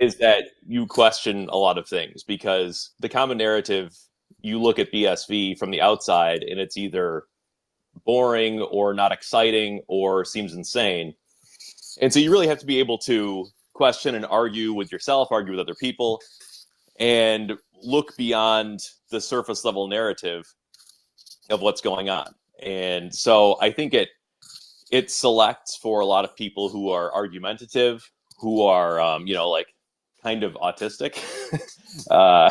is that you question a lot of things because the common narrative, you look at BSV from the outside and it's either boring or not exciting or seems insane. And so you really have to be able to question and argue with yourself, argue with other people, and look beyond the surface level narrative of what's going on. And so I think it selects for a lot of people who are argumentative, who are like kind of autistic. I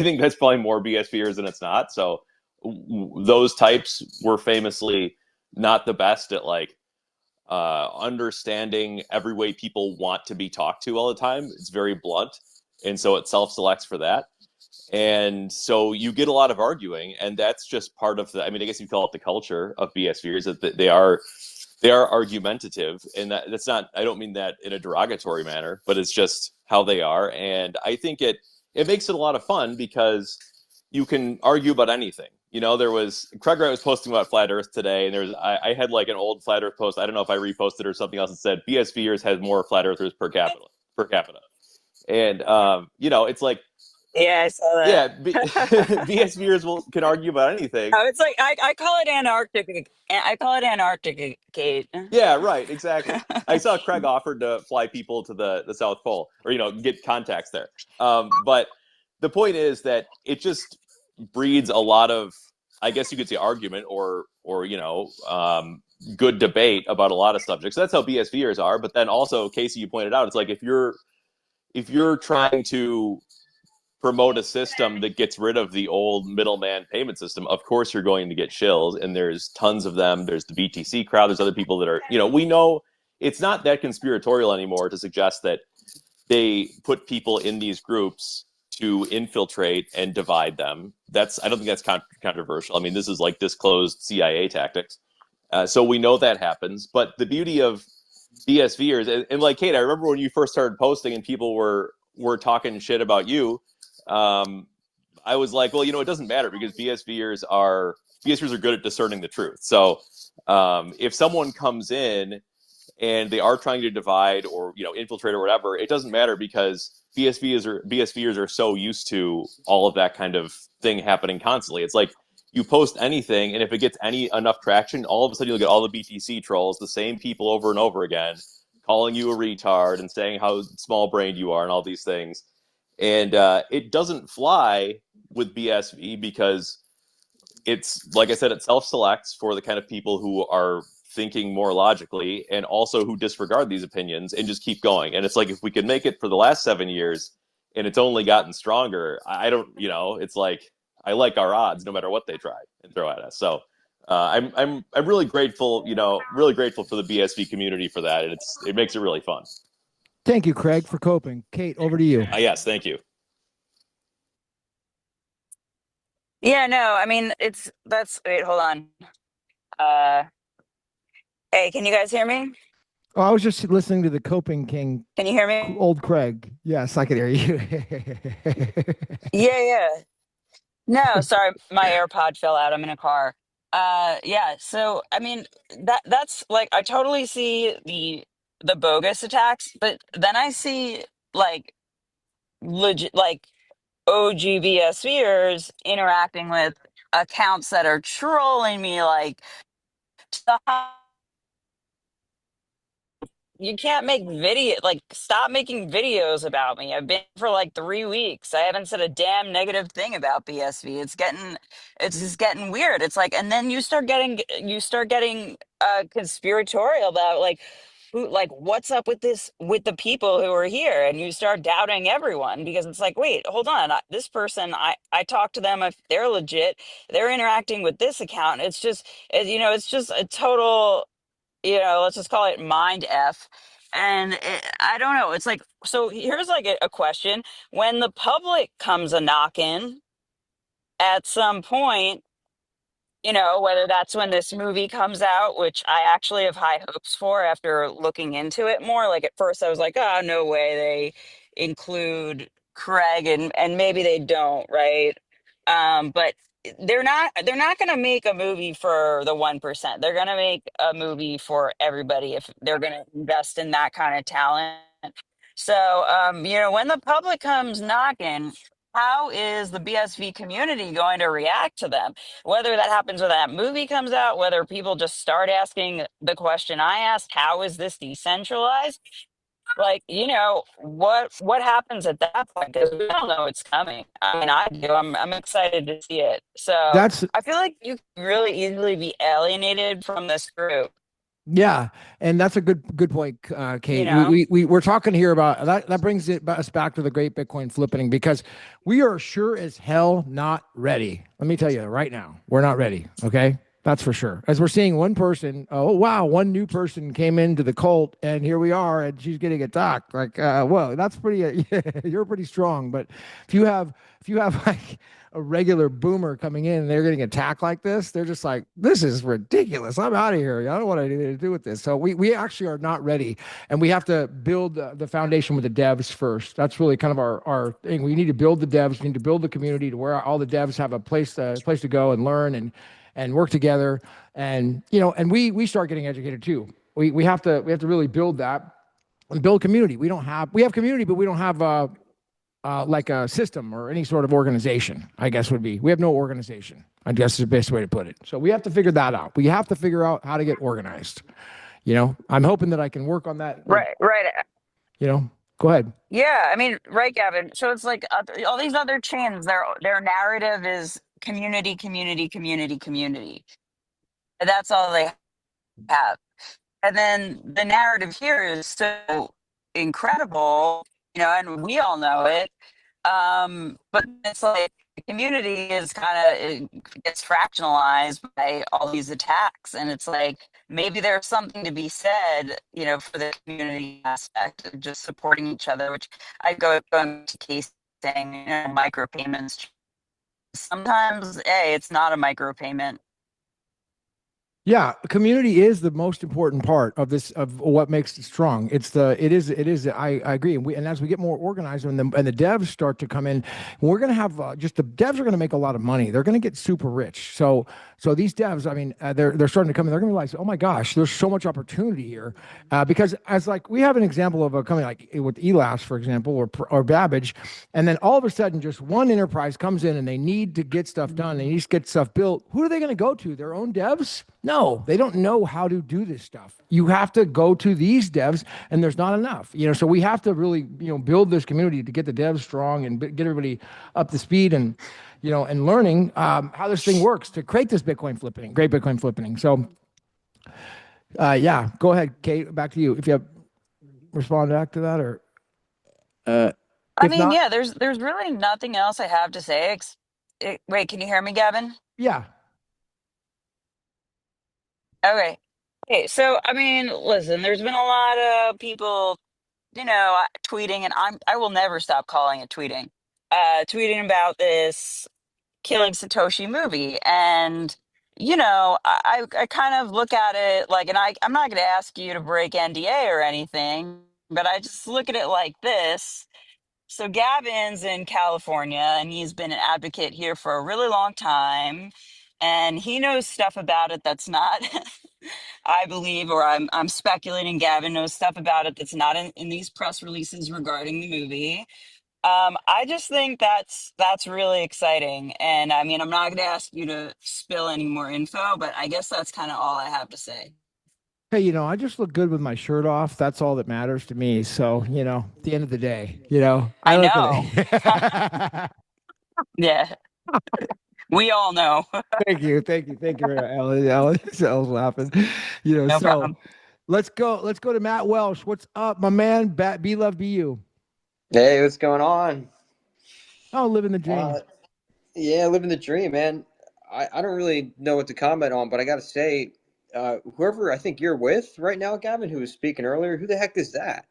think that's probably more BSVers than it's not. So those types were famously not the best at like understanding every way people want to be talked to all the time. It's very blunt, and so it self selects for that. And so you get a lot of arguing, and that's just part of the. I mean, I guess you call it the culture of BSVers that they are argumentative, and that's not. I don't mean that in a derogatory manner, but it's just how they are, and I think it makes it a lot of fun because you can argue about anything. There was Craig Wright was posting about flat Earth today, and I had like an old flat Earth post. I don't know if I reposted or something else that said BSVers has more flat Earthers per capita, and it's like Yeah, I saw yeah, that. BSVers can argue about anything. Oh, it's like I call it Antarctic. I call it Antarctic, Kate. Yeah, right, exactly. I saw Craig offered to fly people to the South Pole, or get contacts there. But the point is that it just breeds a lot of, I guess you could say, argument or good debate about a lot of subjects. So that's how BSVers are. But then also, Casey, you pointed out, it's like if you're trying to promote a system that gets rid of the old middleman payment system, of course you're going to get shills, and there's tons of them. There's the BTC crowd. There's other people that are, we know it's not that conspiratorial anymore to suggest that they put people in these groups to infiltrate and divide them. I don't think that's controversial. I mean, this is like disclosed CIA tactics. So we know that happens. But the beauty of BSVers, and like Kate, I remember when you first started posting and people were talking shit about you. I was like, well, it doesn't matter because BSVers are good at discerning the truth. So if someone comes in and they are trying to divide or infiltrate or whatever, it doesn't matter because BSVers are so used to all of that kind of thing happening constantly. It's like you post anything, and if it gets enough traction, all of a sudden you'll get all the BTC trolls, the same people over and over again, calling you a retard and saying how small brained you are and all these things. And it doesn't fly with BSV because it's, like I said, it self-selects for the kind of people who are thinking more logically and also who disregard these opinions and just keep going. And it's like, if we could make it for the last 7 years and it's only gotten stronger, I don't, it's like, I like our odds no matter what they try and throw at us. So I'm really grateful, really grateful for the BSV community for that. And it makes it really fun. Thank you, Craig, for coping. Kate, over to you. Yes, thank you. Yeah, no, I mean that's wait, hold on. Uh, hey, can you guys hear me? Oh, I was just listening to the Coping King, Can you hear me? old Craig. Yes, I can hear you. Yeah, yeah. No, sorry, my AirPod fell out. I'm in a car. Yeah, so I mean that's like I totally see the bogus attacks, but then I see like legit like OG spheres interacting with accounts that are trolling me like you can't make video like stop making videos about me. I've been for like 3 weeks. I haven't said a damn negative thing about BSV. It's just getting weird. It's like, and then you start getting conspiratorial about like who, like, what's up with this with the people who are here, and you start doubting everyone because it's like, wait, hold on, this person, I talked to them, if they're legit, they're interacting with this account. It's just a total, let's just call it mind F. And I don't know. It's like, so here's like a question. When the public comes a knocking at some point, whether that's when this movie comes out, which I actually have high hopes for after looking into it more. Like at first I was like, oh, no way they include Craig, and maybe they don't, right? But they're not going to make a movie for the 1%. They're going to make a movie for everybody if they're going to invest in that kind of talent. So, when the public comes knocking, how is the BSV community going to react to them? Whether that happens when that movie comes out, whether people just start asking the question I asked, how is this decentralized? Like, what happens at that point? Because we don't know it's coming. I mean, I do. I'm excited to see it. So That's I feel like you can really easily be alienated from this group, Yeah, and that's a good point, you Kate. know? We're talking here about that. That brings us back to the great Bitcoin flipping because we are sure as hell not ready. Let me tell you right now, we're not ready. Okay, that's for sure. As we're seeing one person, oh wow, one new person came into the cult, and here we are, and she's getting attacked. Like, well, that's pretty. You're pretty strong, but if you have like a regular boomer coming in and they're getting attacked like this, they're just like, this is ridiculous. I'm out of here. I don't want anything to do with this. So we actually are not ready. And we have to build the foundation with the devs first. That's really kind of our thing. We need to build the devs. We need to build the community to where all the devs have a place to go and learn and work together. And, and we start getting educated too. We have to really build that and build community. We have community, but we don't have, like a system or any sort of organization, I guess would be. We have no organization, I guess is the best way to put it. So we have to figure that out. We have to figure out how to get organized. I'm hoping that I can work on that. Right, right. Go ahead. Yeah, I mean, right, Gavin. So it's like all these other chains, their narrative is community, community, community, community. And that's all they have. And then the narrative here is so incredible, and we all know it. But it's like the community is it gets fractionalized by all these attacks, and it's like maybe there's something to be said, for the community aspect of just supporting each other. Which I going to case saying, micropayments. Sometimes, it's not a micropayment. Yeah, community is the most important part of this of what makes it strong. It is. I agree, and as we get more organized and the devs start to come in, we're going to have just the devs are going to make a lot of money. They're going to get super rich. So these devs, I mean, they're starting to come in. They're going to realize, oh my gosh, there's so much opportunity here, because as like we have an example of a company like with eLast, for example, or Babbage, and then all of a sudden just one enterprise comes in and they need to get stuff done. They need to get stuff built. Who are they going to go to? Their own devs? No, they don't know how to do this stuff. You have to go to these devs, and there's not enough. So we have to really, build this community to get the devs strong and get everybody up to speed and, and learning how this thing works to create this great Bitcoin flipping. So, yeah, go ahead, Kate. Back to you. If you have respond back to that, or I if mean, not, yeah, there's really nothing else I have to say. Wait, can you hear me, Gavin? yeah. Okay. Okay, so I mean, listen, there's been a lot of people, tweeting, and I will never stop calling it tweeting. Tweeting about this Killing Satoshi movie. And, I kind of look at it like, and I'm not going to ask you to break NDA or anything, but I just look at it like this. So Gavin's in California, and he's been an advocate here for a really long time, and he knows stuff about it that's not, I believe, or I'm speculating Gavin knows stuff about it that's not in these press releases regarding the movie. I just think that's really exciting. And I mean, I'm not going to ask you to spill any more info, but I guess that's kind of all I have to say. Hey, I just look good with my shirt off. That's all that matters to me. So, at the end of the day, I I look know. at it. Yeah, we all know. Thank you, Ellen. Ellen's laughing. No So problem. let's go to Matt Welsh. What's up, my man? Be love, be you. Hey, what's going on? Oh, living the dream. Yeah, living the dream, man. I don't really know what to comment on, but I got to say, whoever I think you're with right now, Gavin, who was speaking earlier, who the heck is that?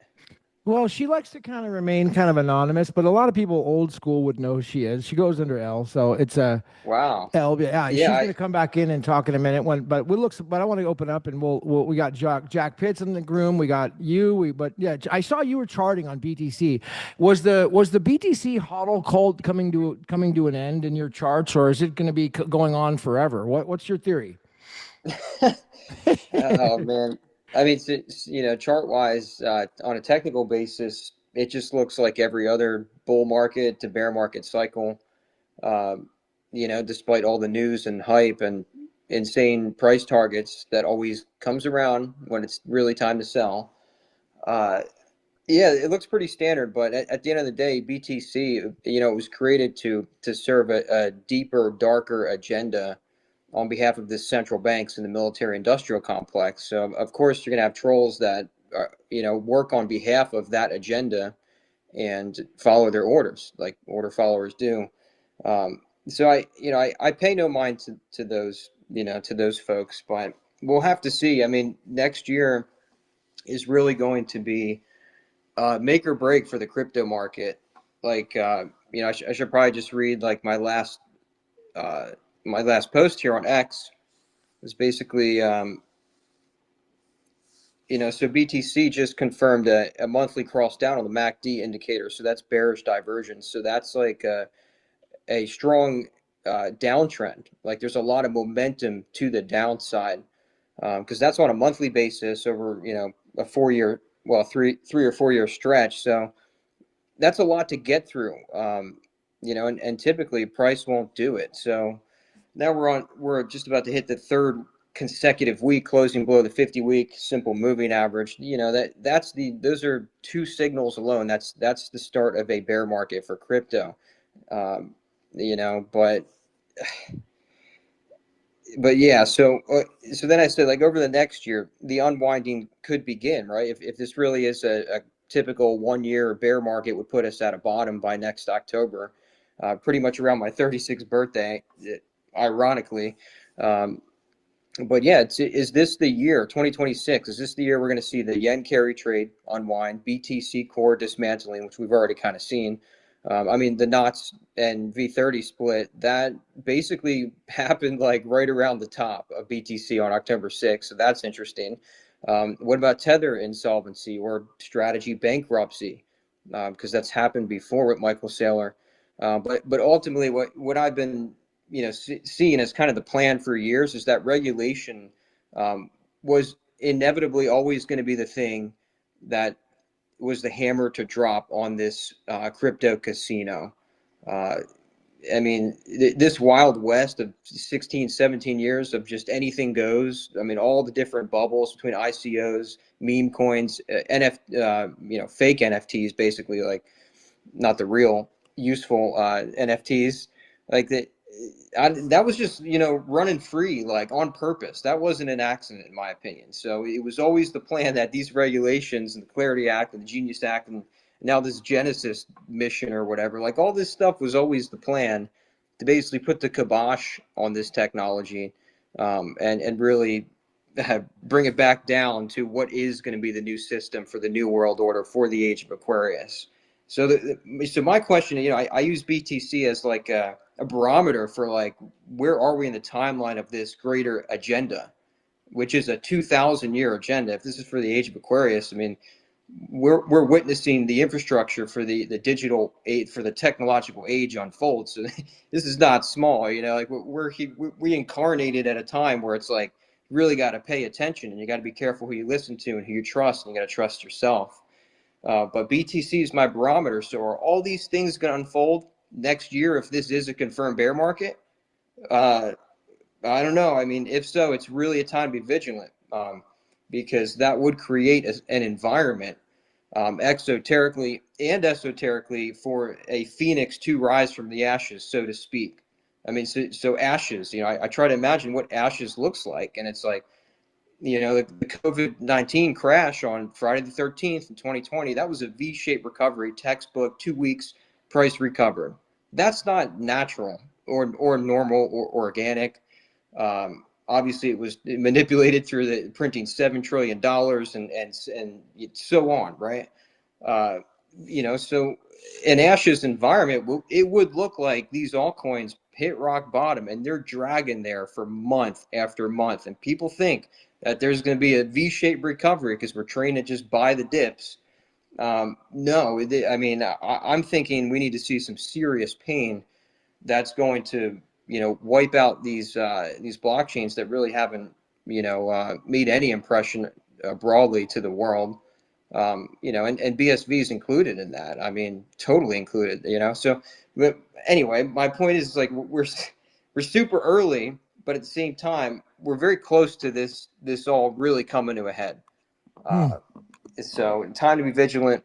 Well, she likes to kind of remain kind of anonymous, but a lot of people old school would know who she is. She goes under L, so it's a Wow. L. Yeah, she's Yeah, gonna come back in and talk in a minute. But I want to open up and we got Jack Pitts in the room. We got you. But yeah, I saw you were charting on BTC. Was the BTC hodl cult coming to an end in your charts, or is it going to be going on forever? What's your theory? oh man. I mean, chart wise, on a technical basis, it just looks like every other bull market to bear market cycle. Despite all the news and hype and insane price targets that always comes around when it's really time to sell. Yeah, it looks pretty standard, but at the end of the day, BTC, it was created to serve a deeper, darker agenda on behalf of the central banks and the military-industrial complex. So, of course, you're going to have trolls that work on behalf of that agenda and follow their orders, like order followers do. So I pay no mind to those to those folks, but we'll have to see. I mean, next year is really going to be make or break for the crypto market. Like I should probably just read like my last post here on X was basically so BTC just confirmed a monthly cross down on the MACD indicator, so that's bearish divergence. So that's like a strong downtrend. Like there's a lot of momentum to the downside because that's on a monthly basis over a 4 year, well, three or 4 year stretch. So that's a lot to get through. And typically price won't do it. So now we're just about to hit the third consecutive week closing below the 50-week simple moving average. Those are two signals alone. That's the start of a bear market for crypto. But yeah, so then I said, like, over the next year, the unwinding could begin, right? If this really is a typical 1 year bear market, would put us at a bottom by next October, pretty much around my 36th birthday, ironically. But yeah, is this the year 2026? Is this the year we're going to see the yen carry trade unwind, BTC core dismantling, which we've already kind of seen? I mean, the knots and V30 split, that basically happened like right around the top of BTC on October 6th. So that's interesting. What about Tether insolvency or strategy bankruptcy? Because that's happened before with Michael Saylor. But ultimately, what I've been seeing as kind of the plan for years is that regulation was inevitably always going to be the thing that was the hammer to drop on this crypto casino. I mean, this wild west of 16, 17 years of just anything goes. I mean, all the different bubbles between ICOs, meme coins, fake NFTs, basically, like not the real useful NFTs, like that. That was just running free, like on purpose. That wasn't an accident, in my opinion. So it was always the plan that these regulations and the Clarity Act and the Genius Act and now this Genesis mission or whatever, like all this stuff was always the plan to basically put the kibosh on this technology and really bring it back down to what is going to be the new system for the new world order for the age of Aquarius. So so my question, I use BTC as like a barometer for like where are we in the timeline of this greater agenda, which is a 2,000-year agenda. If this is for the age of Aquarius, I mean, we're witnessing the infrastructure for the digital age, for the technological age unfold. So this is not small, like we incarnated at a time where it's like you really got to pay attention and you got to be careful who you listen to and who you trust, and you got to trust yourself. But BTC is my barometer. So are all these things going to unfold next year if this is a confirmed bear market? I don't know. I mean, if so, it's really a time to be vigilant because that would create an environment exoterically and esoterically for a phoenix to rise from the ashes, so to speak. I mean, so ashes, I try to imagine what ashes looks like. And it's like, the COVID-19 crash on Friday the 13th in 2020, that was a V-shaped recovery, textbook, 2 weeks, price recovered. That's not natural or normal or organic. Obviously, it was manipulated through the printing $7 trillion and so on, right? So in Ash's environment, it would look like these altcoins hit rock bottom and they're dragging there for month after month. And people think that there's going to be a V-shaped recovery because we're trained to just buy the dips. No, I mean, I'm thinking we need to see some serious pain that's going to, wipe out these blockchains that really haven't, made any impression broadly to the world. and BSV is included in that. I mean, totally included, So, but anyway, my point is like we're super early, but at the same time, we're very close to this all really coming to a head. So time to be vigilant.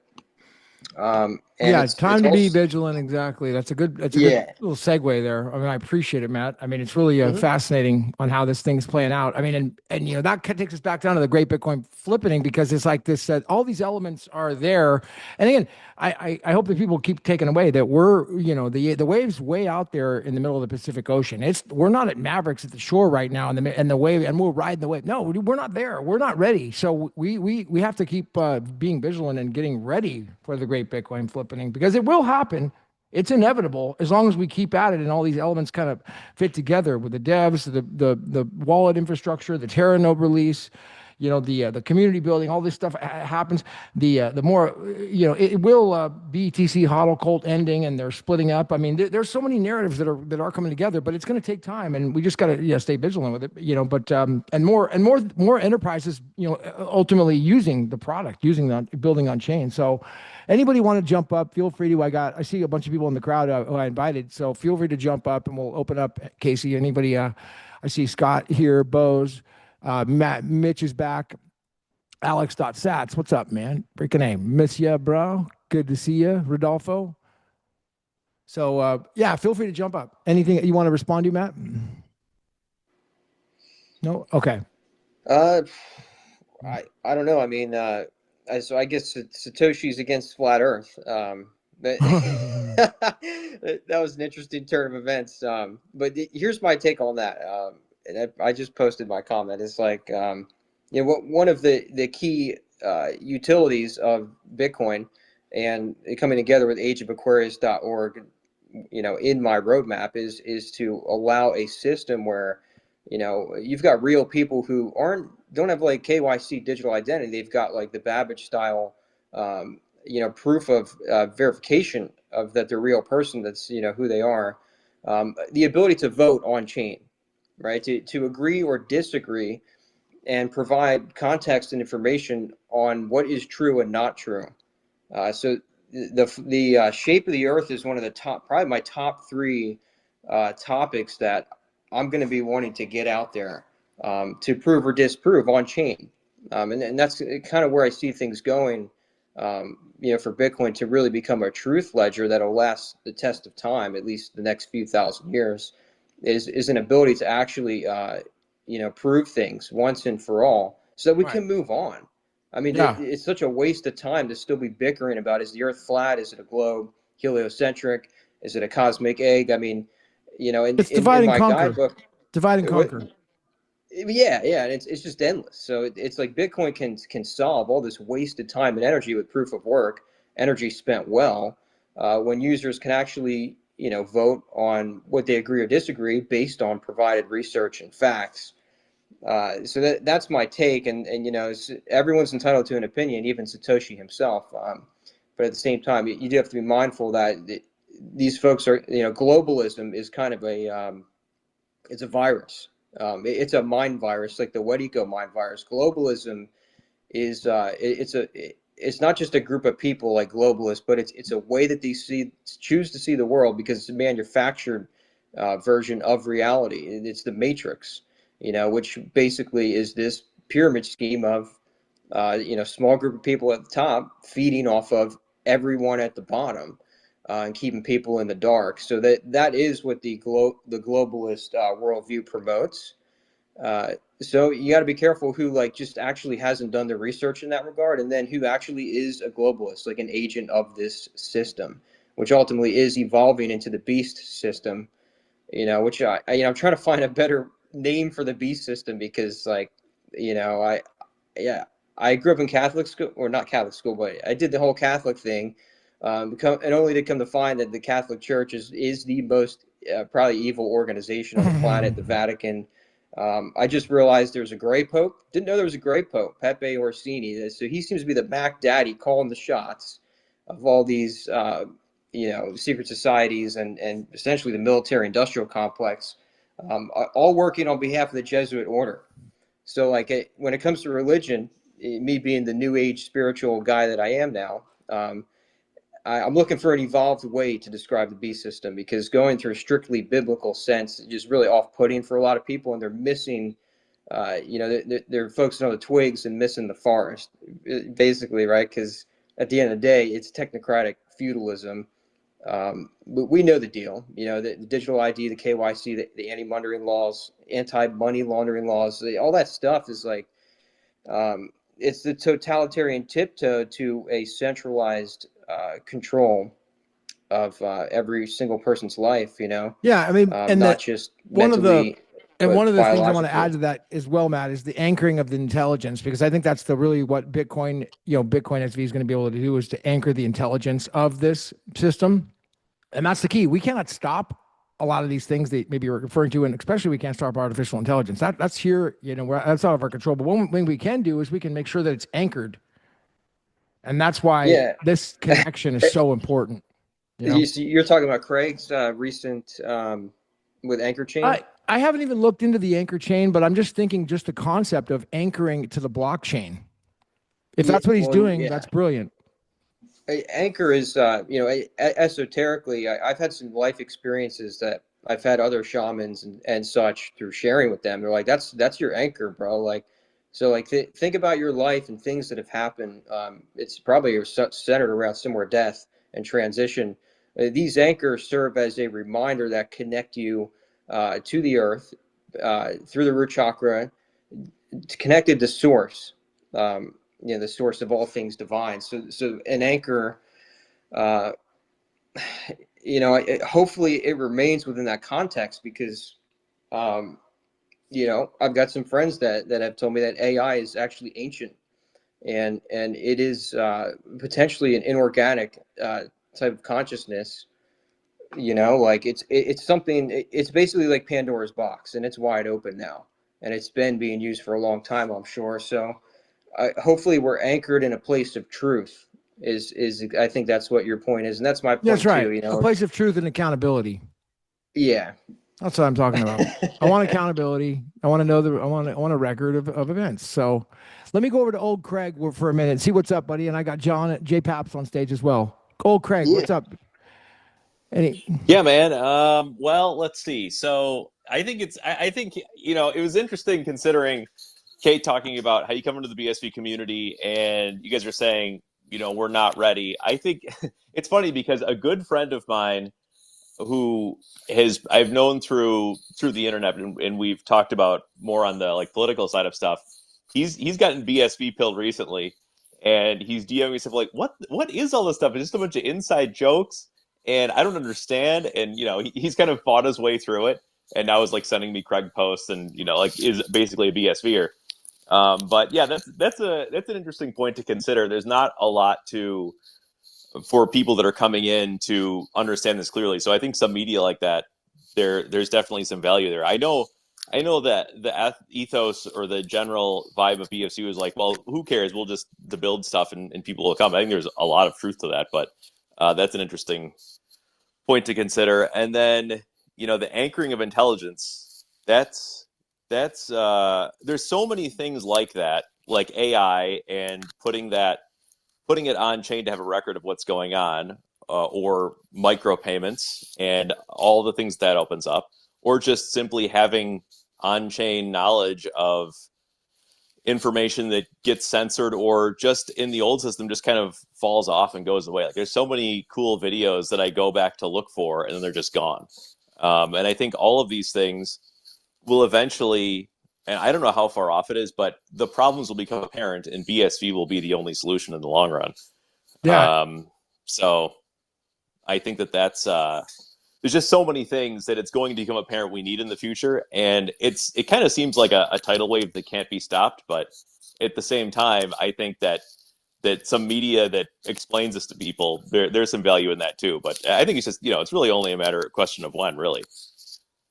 And Yeah, it's time to be also, vigilant. Exactly. That's a good yeah. little segue there. I mean, I appreciate it, Matt. I mean, it's really Mhm. fascinating on how this thing's playing out. I mean, and that takes us back down to the great Bitcoin flippening, because it's like this, all these elements are there. And again, I hope that people keep taking away that we're, the wave's way out there in the middle of the Pacific Ocean. We're not at Mavericks at the shore right now, and the wave, and we'll ride the wave. No, we're not there. We're not ready. So we have to keep being vigilant and getting ready for the great Bitcoin flippening, because it will happen. It's inevitable as long as we keep at it, and all these elements kind of fit together with the devs, the wallet infrastructure, the Terra node release, the community building, all this stuff happens. The more, it will BTC hodl cult ending, and they're splitting up. I mean, there's so many narratives that are coming together, but it's going to take time, and we just got to stay vigilant with it. But and more enterprises, ultimately using the product, building on chain. So anybody want to jump up, feel free to. I see a bunch of people in the crowd who I invited, so feel free to jump up, and we'll open up. Casey, anybody? I see Scott here, Bose. Mitch is back. Alex.sats. What's up, man? Break a name. Miss ya, bro. Good to see you, Rodolfo. So, feel free to jump up. Anything you want to respond to, Matt? No? Okay. I don't know. I mean, so I guess Satoshi's against flat Earth. But that was an interesting turn of events. But here's my take on that. And I just posted my comment. It's like, one of the key utilities of Bitcoin and coming together with ageofaquarius.org, in my roadmap is to allow a system where, you've got real people who don't have like KYC digital identity. They've got like the Babbage style, proof of verification of that they're a real person. That's, who they are. The ability to vote on chain, right? To agree or disagree and provide context and information on what is true and not true. So the shape of the earth is one of the probably my top three topics that I'm going to be wanting to get out there to prove or disprove on chain. And that's kind of where I see things going, for Bitcoin to really become a truth ledger that'll last the test of time, at least the next few thousand years, is an ability to actually, prove things once and for all so that we can move on. I mean, it's such a waste of time to still be bickering about, is the earth flat? Is it a globe? Heliocentric? Is it a cosmic egg? I mean, it's divide in and my conquer. guidebook, Divide and conquer. Yeah, and it's just endless. So it's like Bitcoin can solve all this wasted time and energy with proof of work, energy spent well, when users can actually, vote on what they agree or disagree based on provided research and facts. So that's my take, and everyone's entitled to an opinion, even Satoshi himself. But at the same time, you do have to be mindful that these folks are, globalism is kind of it's a virus. It's a mind virus, like the Wedico mind virus. Globalism is it's not just a group of people like globalists, but it's a way that they choose to see the world, because it's a manufactured version of reality. It's the matrix, which basically is this pyramid scheme of small group of people at the top feeding off of everyone at the bottom. And keeping people in the dark. So that is what the globalist worldview promotes. So you got to be careful who just actually hasn't done the research in that regard, and then who actually is a globalist, like an agent of this system, which ultimately is evolving into the beast system. Which I'm trying to find a better name for the beast system, because I grew up in Catholic school, or not Catholic school, but I did the whole Catholic thing. And only to come to find that the Catholic Church is the most probably evil organization on the planet, the Vatican. I just realized there's a gray pope. Didn't know there was a gray pope, Pepe Orsini. So he seems to be the Mac Daddy calling the shots of all these, secret societies and essentially the military-industrial complex, all working on behalf of the Jesuit order. So when it comes to religion, me being the new age spiritual guy that I am now, I'm looking for an evolved way to describe the beast system, because going through a strictly biblical sense is just really off-putting for a lot of people, and they're missing, they're focusing on the twigs and missing the forest, basically, right? Because at the end of the day, it's technocratic feudalism. But we know the deal. The digital ID, the KYC, the anti-money laws, anti-money laundering laws, all that stuff is like, it's the totalitarian tiptoe to a centralized control of every single person's life. Yeah, I mean, and not that just one of the mentally, and but one of the things I want to biologically. add to that as well, Matt, is the anchoring of the intelligence, because I think that's the really what Bitcoin, Bitcoin SV is going to be able to do, is to anchor the intelligence of this system. And that's the key. We cannot stop a lot of these things that maybe you're referring to, and especially we can't stop artificial intelligence. That's here, that's out of our control. But one thing we can do is we can make sure that it's anchored. And that's why Yeah. this connection is so important. You're talking about Craig's recent with Anchor Chain? I haven't even looked into the Anchor Chain, but I'm just thinking just the concept of anchoring to the blockchain. If that's what he's doing, that's brilliant. Anchor is, esoterically, I've had some life experiences that I've had other shamans and such through sharing with them. They're like, that's your anchor, bro. Like, so like think about your life and things that have happened. It's probably centered around somewhere death and transition. These anchors serve as a reminder that connect you to the earth through the root chakra, connected to source. The source of all things divine. So an anchor, hopefully it remains within that context, because, I've got some friends that have told me that AI is actually ancient, and it is potentially an inorganic type of consciousness. Like it's something. It's basically like Pandora's box, and it's wide open now, and it's been being used for a long time, I'm sure. So. Hopefully we're anchored in a place of truth is I think that's what your point is, and that's my point. That's right. Too, a place of truth and accountability. Yeah, that's what I'm talking about. I want accountability. I want to know I want a record of events. So let me go over to old Craig for a minute and see what's up, buddy. And I got J Paps on stage as well. Old Craig, what's up? Yeah, man. Well, let's see. So I think it was interesting considering Kate talking about how you come into the BSV community and you guys are saying, we're not ready. I think it's funny because a good friend of mine who I've known through the internet, and we've talked about more on the like political side of stuff. He's gotten BSV pilled recently, and he's DMing me stuff like, what is all this stuff? It's just a bunch of inside jokes, and I don't understand. And he's kind of fought his way through it, and now is like sending me Craig posts, and is basically a BSVer. But yeah, that's an interesting point to consider. There's not a lot for people that are coming in to understand this clearly. So I think some media like that, there's definitely some value there. I know that the ethos or the general vibe of BFC was like, well, who cares? We'll just build stuff and people will come. I think there's a lot of truth to that, but that's an interesting point to consider. And then, the anchoring of intelligence, there's so many things like that, like AI and putting it on chain to have a record of what's going on, or micropayments and all the things that opens up, or just simply having on-chain knowledge of information that gets censored or just in the old system just kind of falls off and goes away. Like there's so many cool videos that I go back to look for and then they're just gone. And I think all of these things will eventually, and I don't know how far off it is, but the problems will become apparent and BSV will be the only solution in the long run. Yeah. So I think that's there's just so many things that it's going to become apparent we need in the future. And it kind of seems like a tidal wave that can't be stopped. But at the same time, I think that some media that explains this to people, there's some value in that too. But I think it's just, it's really only a question of when, really.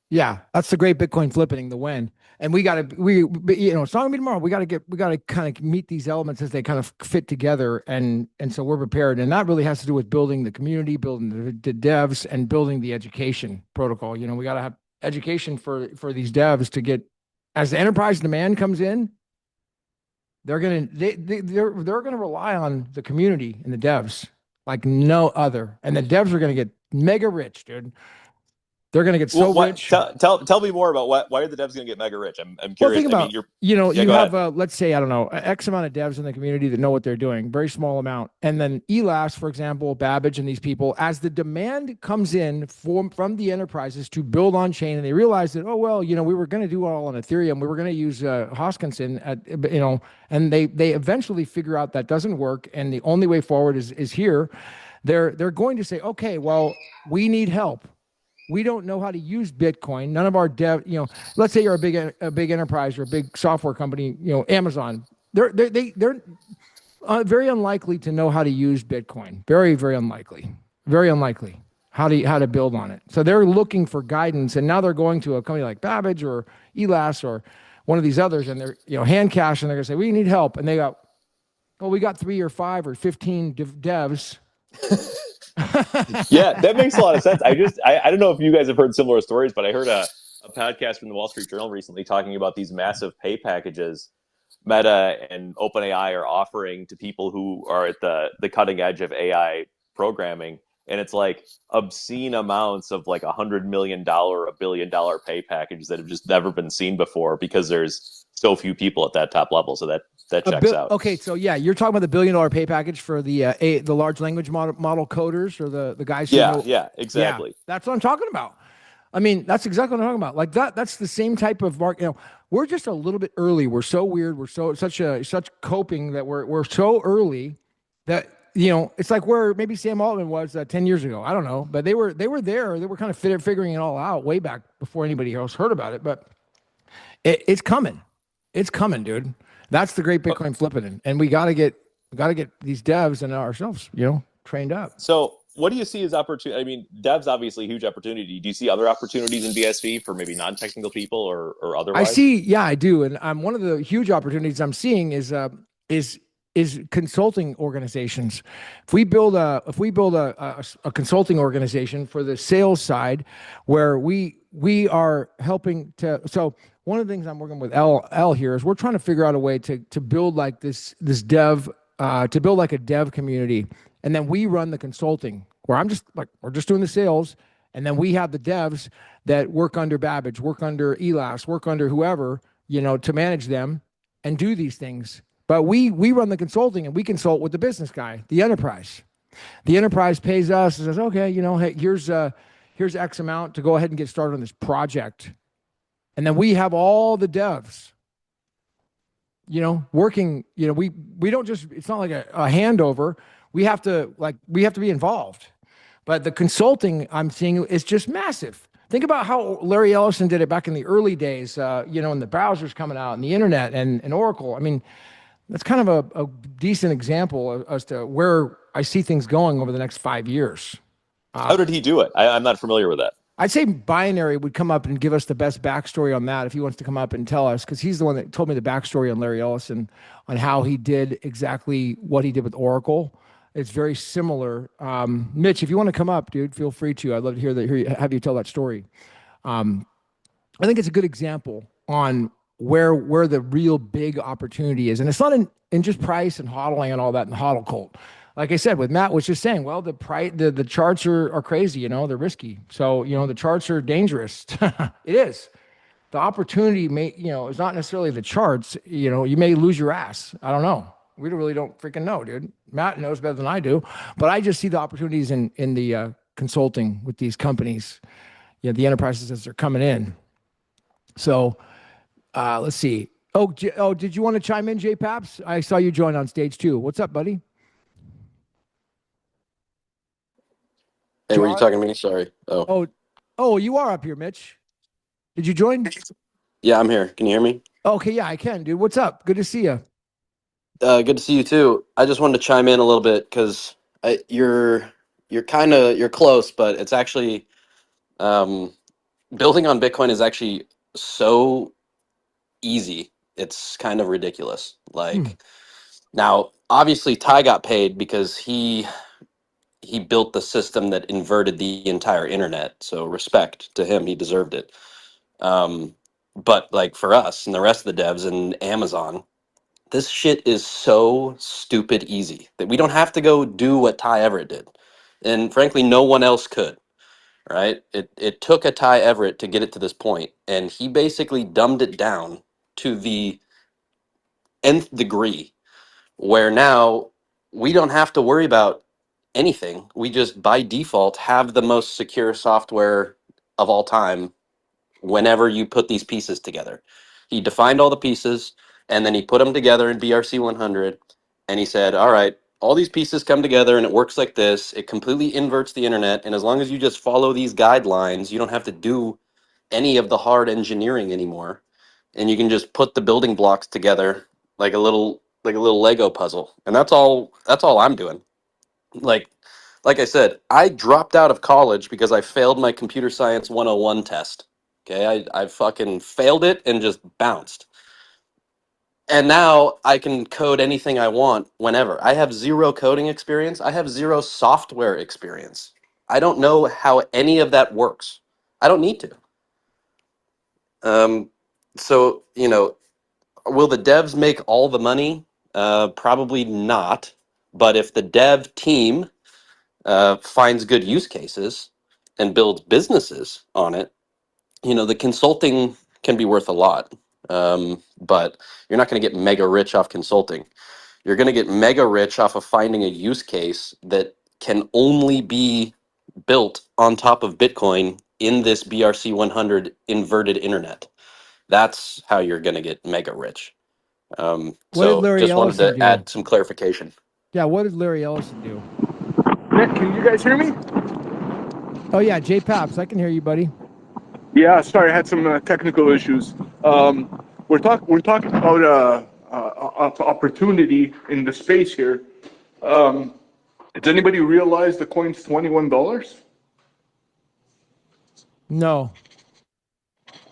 Yeah, that's the great Bitcoin flippening, the when. And it's not gonna be tomorrow. We got to kind of meet these elements as they kind of fit together, and so we're prepared. And that really has to do with building the community, building the devs, and building the education protocol. We got to have education for these devs to get, as the enterprise demand comes in, they're gonna rely on the community and the devs like no other, and the devs are gonna get mega rich, dude. They're gonna get so rich. Tell me more about why are the devs going to get mega rich? I'm Well, curious. think I mean, about, you yeah, you go have ahead. let's say, I don't know, X amount of devs in the community that know what they're doing, very small amount, and then eLast, for example, Babbage, and these people, as the demand comes in from the enterprises to build on chain, and they realize that, oh well, we were going to do all on Ethereum, we were going to use Hoskinson and they eventually figure out that doesn't work, and the only way forward is here. They're going to say, okay, well, we need help. We don't know how to use Bitcoin. None of our let's say you're a big enterprise or a big software company, Amazon. They're very unlikely to know how to use Bitcoin. Very, very unlikely. Very unlikely how to build on it. So they're looking for guidance, and now they're going to a company like Babbage or eLast or one of these others, and they're HandCash, and they're going to say, we need help, and they go, well, we got 3 or 5 or 15 devs. Yeah, that makes a lot of sense. I don't know if you guys have heard similar stories, but I heard a podcast from the Wall Street Journal recently talking about these massive pay packages Meta and OpenAI are offering to people who are at the cutting edge of AI programming. And it's like obscene amounts of like $100 million, $1 billion pay packages that have just never been seen before because there's so few people at that top level. So that checks out. Okay, so yeah, you're talking about the $1 billion pay package for the large language model coders, or the guys who know. Yeah, exactly. Yeah, that's what I'm talking about. I mean, that's exactly what I'm talking about. Like that's the same type of market. We're just a little bit early. We're so weird. We're such coping that we're so early that it's like where maybe Sam Altman was 10 years ago. I don't know, but they were there. They were kind of figuring it all out way back before anybody else heard about it. But it's coming. It's coming, dude. That's the great Bitcoin flipping, and we gotta get these devs and ourselves, trained up. So, what do you see as opportunity? I mean, devs obviously a huge opportunity. Do you see other opportunities in BSV for maybe non-technical people or otherwise? Yeah, I do, and one of the huge opportunities I'm seeing is consulting organizations. If we build a consulting organization for the sales side, where we are helping to. So one of the things I'm working with L here is we're trying to figure out a way to build like this dev to build like a dev community, and then we run the consulting where we're just doing the sales, and then we have the devs that work under Babbage, work under eLast, work under whoever to manage them and do these things. But we run the consulting, and we consult with the business guy, the enterprise. The enterprise pays us and says, okay, hey, here's X amount to go ahead and get started on this project. And then we have all the devs, working, we don't just, it's not like a handover. We have to be involved. But the consulting I'm seeing is just massive. Think about how Larry Ellison did it back in the early days, and the browsers coming out and the internet and Oracle. I mean, that's kind of a decent example as to where I see things going over the next 5 years. How did he do it? I'm not familiar with that. I'd say Binary would come up and give us the best backstory on that if he wants to come up and tell us, because he's the one that told me the backstory on Larry Ellison, on how he did exactly what he did with Oracle. It's very similar. Mitch, if you want to come up, dude, feel free to. I'd love to have you tell that story. I think it's a good example on where the real big opportunity is. And it's not in just price and hodling and all that and the hodl cult. Like I said, with Matt was just saying, well, the charts are crazy, they're risky. So, the charts are dangerous. It is. The opportunity is not necessarily the charts. You may lose your ass. I don't know. We really don't freaking know, dude. Matt knows better than I do. But I just see the opportunities in the consulting with these companies, the enterprises as they're coming in. So let's see. Oh, did you want to chime in, Jay Paps? I saw you join on stage too. What's up, buddy? Hey, were you talking to me? Sorry. Oh, you are up here, Mitch. Did you join? Yeah, I'm here. Can you hear me? Okay, yeah, I can, dude. What's up? Good to see you. Good to see you too. I just wanted to chime in a little bit because you're close, but it's actually building on Bitcoin is actually so easy. It's kind of ridiculous. Like now, obviously, Ty got paid because he built the system that inverted the entire internet. So respect to him, he deserved it. But like for us and the rest of the devs and Amazon, This shit is so stupid easy that we don't have to go do what Ty Everett did. And frankly, no one else could, right? It took a Ty Everett to get it to this point, and he basically dumbed it down to the nth degree, where now we don't have to worry about anything. We just by default have the most secure software of all time whenever you put these pieces together. He defined all the pieces, and then he put them together in BRC 100, and he said, all right, all these pieces come together and it works like this. It completely inverts the internet, and as long as you just follow these guidelines, you don't have to do any of the hard engineering anymore, and you can just put the building blocks together like a little Lego puzzle. And that's all I'm doing. Like like I said, I dropped out of college because I failed my computer science 101 test. Okay, I fucking failed it and just bounced. And now I can code anything I want whenever. I have zero coding experience. I have zero software experience. I don't know how any of that works. I don't need to. Um, so, will the devs make all the money? Probably not. But if the dev team finds good use cases and builds businesses on it, the consulting can be worth a lot. But you're not going to get mega rich off consulting. You're going to get mega rich off of finding a use case that can only be built on top of Bitcoin in this BRC 100 inverted internet. That's how you're going to get mega rich. What did So Larry just wanted Ellison to do? add some clarification. Yeah, what did Larry Ellison do? Nick, can you guys hear me? Oh yeah, Jay Paps, I can hear you, buddy. Yeah, sorry, I had some technical issues. We're talking about opportunity in the space here. Does anybody realize the coin's $21? No.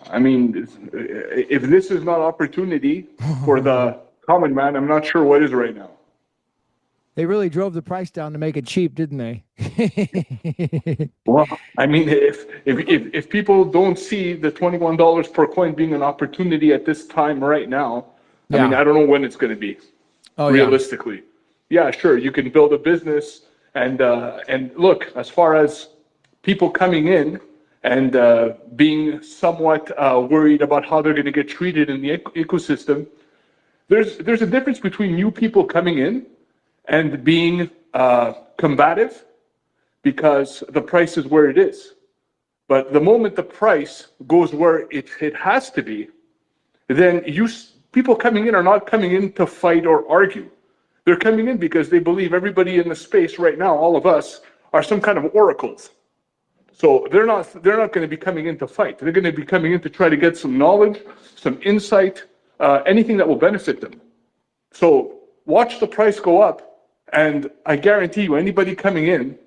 I mean, if this is not opportunity for the common man, I'm not sure what is right now. They really drove the price down to make it cheap, didn't they? Well, I mean, if people don't see the $21 per coin being an opportunity at this time right now, I mean, Yeah. I don't know when it's going to be. Oh yeah. Realistically, yeah, sure, you can build a business and look, as far as people coming in and being somewhat worried about how they're going to get treated in the ecosystem, there's a difference between new people coming in and being combative because the price is where it is. But the moment the price goes where it has to be, then people coming in are not coming in to fight or argue. They're coming in because they believe everybody in the space right now, all of us, are some kind of oracles. So they're not going to be coming in to fight. They're going to be coming in to try to get some knowledge, some insight, anything that will benefit them. So watch the price go up, and I guarantee you, anybody coming in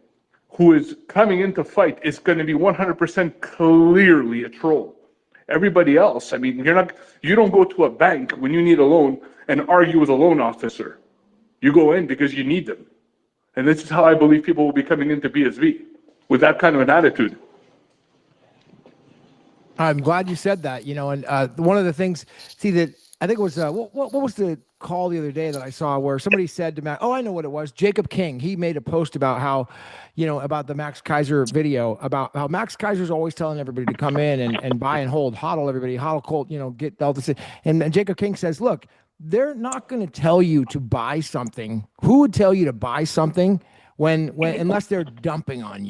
who is coming in to fight is going to be 100% clearly a troll. Everybody else, I mean, you don't go to a bank when you need a loan and argue with a loan officer. You go in because you need them. And this is how I believe people will be coming into BSV, with that kind of an attitude. I'm glad you said that. And one of the things, that I think it was what was the call the other day that I saw where somebody said to Matt, oh, I know what it was. Jacob King. He made a post about how, about the Max Kaiser video, about how Max Kaiser's always telling everybody to come in and buy and hold, hodl everybody, hodl cold, get all this. And Jacob King says, look, they're not going to tell you to buy something. Who would tell you to buy something when unless they're dumping on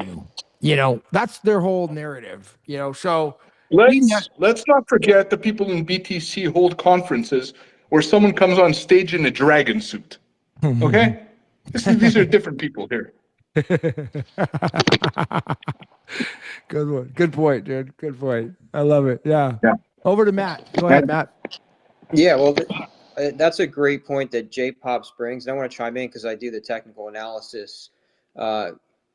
you? That's their whole narrative. So. Let's not forget the people in BTC hold conferences where someone comes on stage in a dragon suit. Okay? These are different people here. Good one. Good point, dude. Good point. I love it. Yeah. Yeah. Over to Matt. Go ahead, Matt. Yeah, well, that's a great point that J Pops brings. And I want to chime in because I do the technical analysis.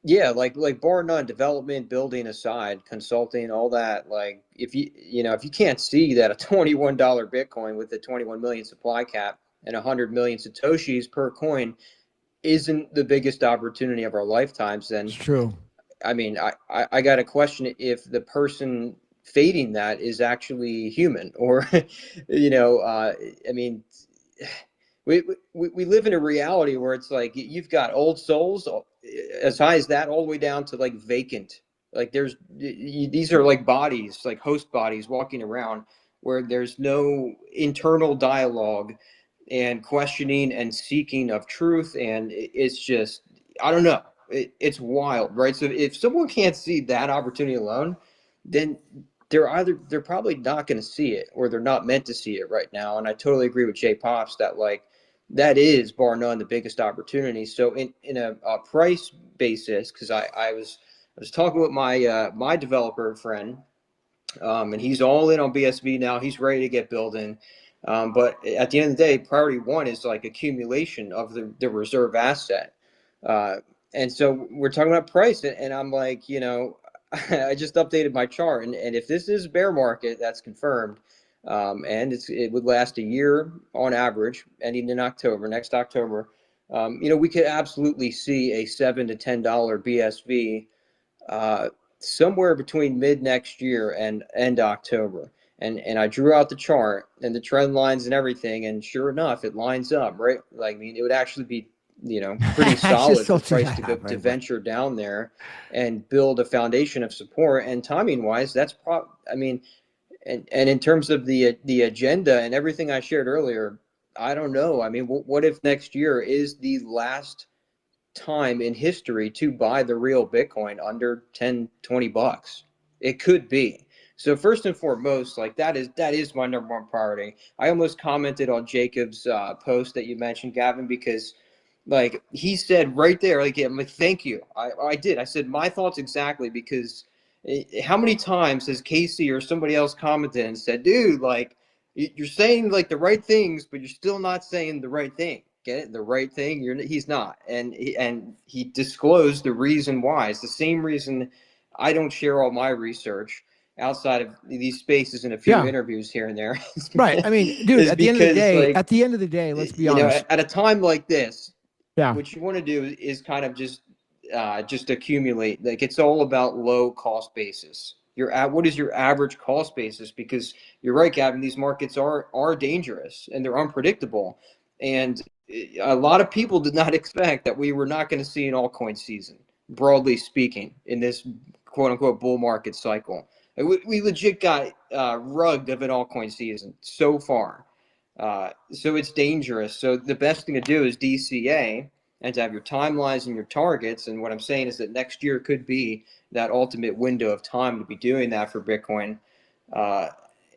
Yeah, like bar none, development, building aside, consulting, all that. Like if you can't see that a $21 Bitcoin with a 21 million supply cap and 100 million Satoshis per coin isn't the biggest opportunity of our lifetimes, then It's true. I mean, I got to question if the person fading that is actually human or, I mean, we live in a reality where it's like you've got old souls as high as that all the way down to like vacant. Like these are like bodies, like host bodies walking around where there's no internal dialogue and questioning and seeking of truth. And it's just, I don't know. It's wild, right? So if someone can't see that opportunity alone, then they're probably not going to see it, or they're not meant to see it right now. And I totally agree with Jay Pops that like that is bar none the biggest opportunity. So in a price basis, because I was talking with my my developer friend, and he's all in on BSV now. He's ready to get building. But at the end of the day, priority one is like accumulation of the reserve asset. Uh, and so we're talking about price, and I'm like, I just updated my chart, and if this is bear market, that's confirmed. And it would last a year on average, ending in October, next October. We could absolutely see a $7 to $10 BSV somewhere between mid next year and end October. And I drew out the chart and the trend lines and everything, and sure enough, it lines up, right? Like, I mean, it would actually be, pretty solid for price to venture down there and build a foundation of support. And timing wise, that's I mean, and in terms of the agenda and everything I shared earlier, I don't know. I mean, what if next year is the last time in history to buy the real Bitcoin under 10-20 bucks? It could be. So first and foremost, like that is my number one priority. I almost commented on Jacob's post that you mentioned, Gavin, because like he said right there, like, I'm like, thank you. I did. I said my thoughts exactly, because how many times has Casey or somebody else commented and said, dude, like you're saying like the right things, but you're still not saying the right thing. Get it? The right thing. He's not. And he disclosed the reason why. It's the same reason I don't share all my research outside of these spaces and a few interviews here and there. Right. I mean, dude, at the end of the day, let's be honest. At a time like this, yeah, what you want to do is kind of just accumulate. Like, it's all about low cost basis. What is your average cost basis? Because you're right, Gavin, these markets are dangerous and they're unpredictable. And a lot of people did not expect that we were not going to see an altcoin season, broadly speaking, in this quote unquote bull market cycle. We legit got rugged of an altcoin season so far. So it's dangerous. So the best thing to do is DCA and to have your timelines and your targets. And what I'm saying is that next year could be that ultimate window of time to be doing that for Bitcoin.